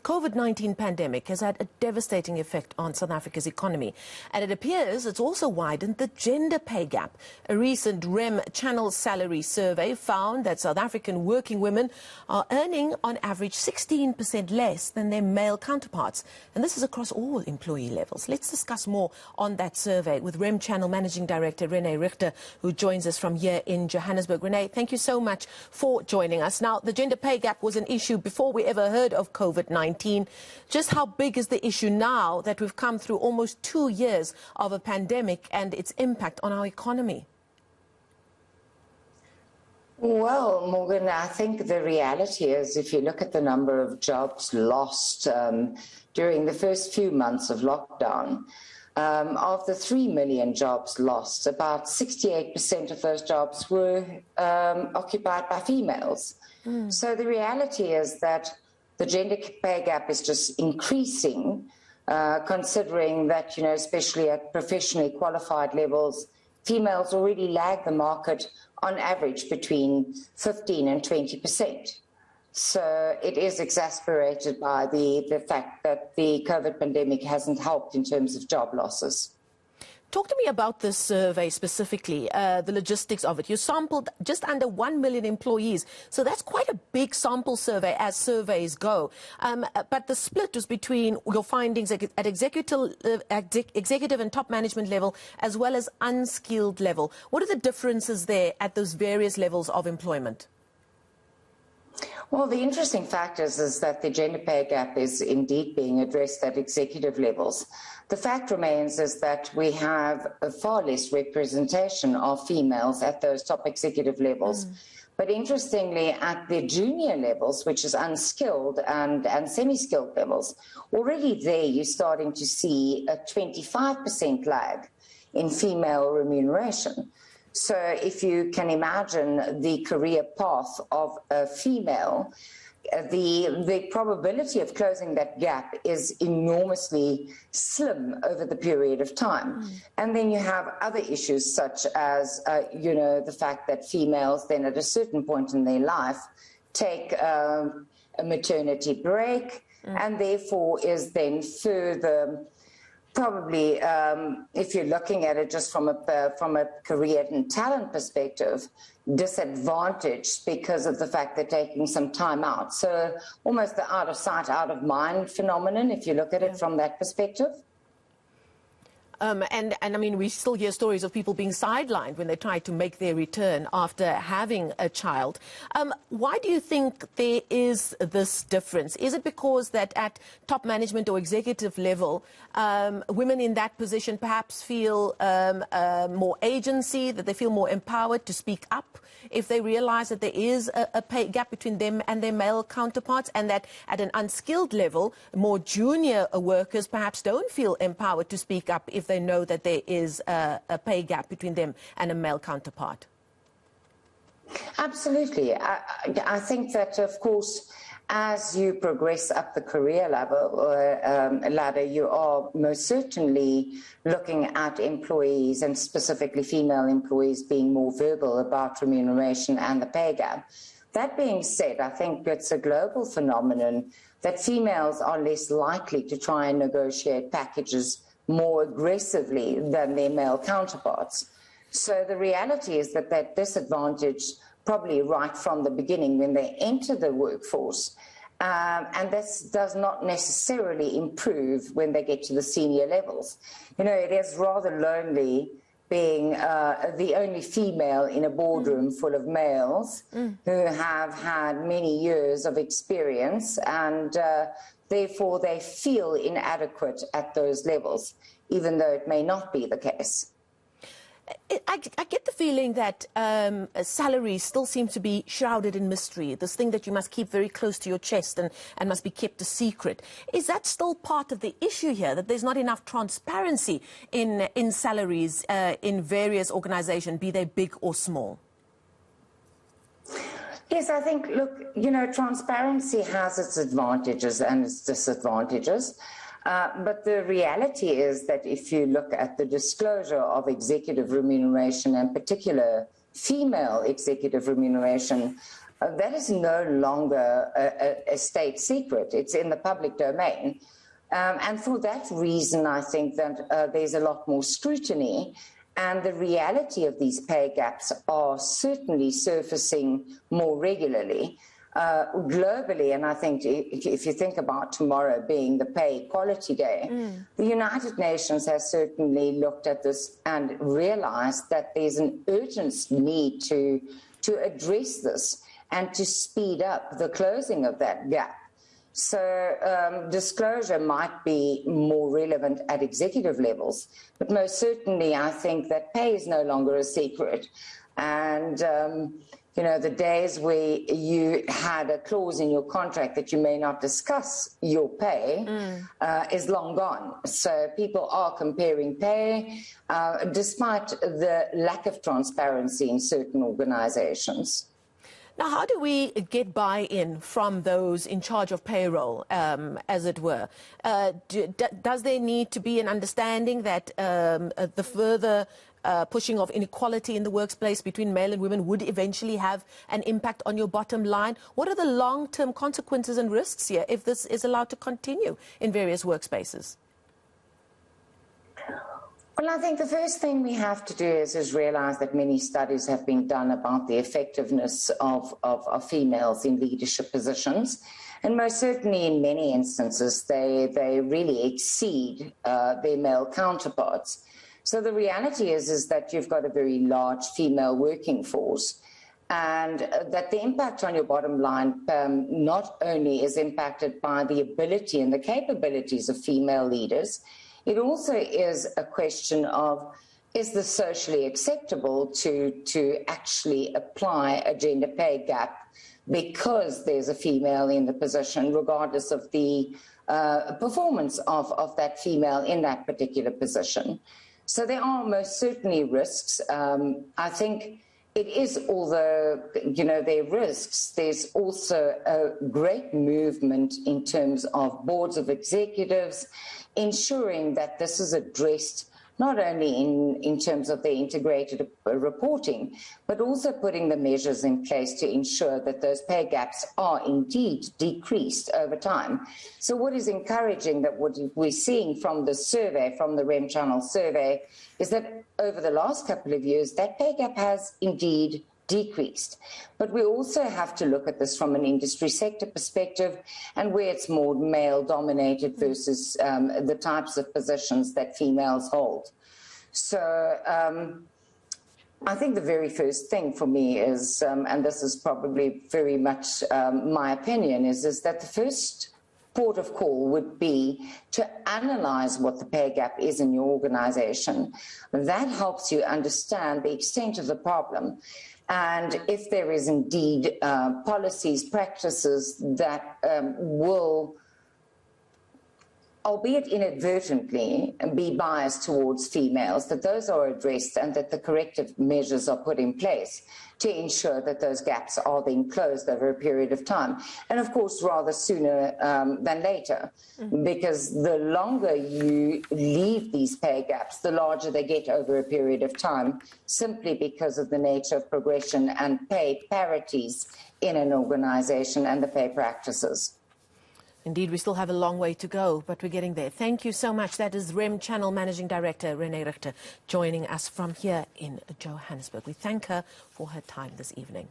the COVID-19 pandemic has had a devastating effect on South Africa's economy, and it appears it's also widened the gender pay gap. A recent Remchannel salary survey found that South African working women are earning on average 16% less than their male counterparts, and this is across all employee levels. Let's discuss more on that survey with Remchannel Managing Director René Richter, who joins us from here in Johannesburg. René, thank you so much for joining us. Now, the gender pay gap was an issue before we ever heard of COVID-19. Just how big is the issue now that we've come through almost 2 years of a pandemic and its impact on our economy? Well, Morgan, I think the reality is, if you look at the number of jobs lost during the first few months of lockdown, of the 3 million jobs lost, about 68% of those jobs were occupied by females. So the reality is that the gender pay gap is just increasing, considering that, especially at professionally qualified levels, females already lag the market on average between 15 and 20%. So it is exacerbated by the fact that the COVID pandemic hasn't helped in terms of job losses. Talk to me about this survey specifically, the logistics of it. You sampled just under 1 million employees, so that's quite a big sample survey as surveys go. But the split was between your findings at executive and top management level, as well as unskilled level. What are the differences there at those various levels of employment? Well, the interesting fact is that the gender pay gap is indeed being addressed at executive levels. The fact remains is that we have a far less representation of females at those top executive levels. But interestingly, at the junior levels, which is unskilled and semi-skilled levels, already there you're starting to see a 25% lag in female remuneration. So if you can imagine the career path of a female, the probability of closing that gap is enormously slim over the period of time. And then you have other issues such as, the fact that females then at a certain point in their life take a maternity break and therefore is then further probably, if you're looking at it just from a career and talent perspective, disadvantaged because of the fact they're taking some time out. So almost the out of sight, out of mind phenomenon, if you look at it from that perspective. And I mean, we still hear stories of people being sidelined when they try to make their return after having a child. Why do you think there is this difference? Is it because that at top management or executive level, women in that position perhaps feel more agency, that they feel more empowered to speak up if they realize that there is a pay gap between them and their male counterparts, and that at an unskilled level, more junior workers perhaps don't feel empowered to speak up if they know that there is a pay gap between them and a male counterpart? Absolutely. I think that, of course, as you progress up the career ladder, you are most certainly looking at employees, and specifically female employees, being more verbal about remuneration and the pay gap. That being said, I think it's a global phenomenon that females are less likely to try and negotiate packages more aggressively than their male counterparts. So the reality is that that disadvantage probably right from the beginning when they enter the workforce, and this does not necessarily improve when they get to the senior levels. It is rather lonely being the only female in a boardroom full of males who have had many years of experience, and therefore they feel inadequate at those levels, even though it may not be the case. I get the feeling that salaries still seem to be shrouded in mystery, this thing that you must keep very close to your chest and must be kept a secret. Is that still part of the issue here, that there's not enough transparency in salaries in various organizations, be they big or small? Yes, I think, look, transparency has its advantages and its disadvantages. But the reality is that if you look at the disclosure of executive remuneration, and particular female executive remuneration, that is no longer a state secret. It's in the public domain. And for that reason, I think that there's a lot more scrutiny, and the reality of these pay gaps are certainly surfacing more regularly globally. And I think if you think about tomorrow being the Pay Equality Day, the United Nations has certainly looked at this and realized that there's an urgent need to address this and to speed up the closing of that gap. So disclosure might be more relevant at executive levels, but most certainly I think that pay is no longer a secret. And, you know, the days where you had a clause in your contract that you may not discuss your pay is long gone. So people are comparing pay despite the lack of transparency in certain organizations. Now, how do we get buy-in from those in charge of payroll, as it were? Does there need to be an understanding that the further pushing of inequality in the workplace between male and women would eventually have an impact on your bottom line? What are the long-term consequences and risks here if this is allowed to continue in various workspaces? Well, I think the first thing we have to do is realize that many studies have been done about the effectiveness of females in leadership positions. And most certainly in many instances, they really exceed their male counterparts. So the reality is that you've got a very large female working force, and that the impact on your bottom line not only is impacted by the ability and the capabilities of female leaders, it also is a question of, is this socially acceptable to actually apply a gender pay gap because there's a female in the position, regardless of the performance of that female in that particular position. So there are most certainly risks. I think it is, although, you know, there are risks, there's also a great movement in terms of boards of executives, ensuring that this is addressed not only in terms of the integrated reporting, but also putting the measures in place to ensure that those pay gaps are indeed decreased over time. So what is encouraging, that what we're seeing from the survey, from the Remchannel survey, is that over the last couple of years, that pay gap has indeed decreased. But we also have to look at this from an industry sector perspective, and where it's more male dominated versus the types of positions that females hold. So I think the very first thing for me is, and this is probably very much my opinion, is that the first port of call would be to analyze what the pay gap is in your organization. That helps you understand the extent of the problem. And if there is indeed policies, practices that will, albeit inadvertently, be biased towards females, that those are addressed and that the corrective measures are put in place to ensure that those gaps are then closed over a period of time. And of course, rather sooner than later, because the longer you leave these pay gaps, the larger they get over a period of time, simply because of the nature of progression and pay parities in an organization and the pay practices. Indeed, we still have a long way to go, but we're getting there. Thank you so much. That is Remchannel Managing Director René Richter joining us from here in Johannesburg. We thank her for her time this evening.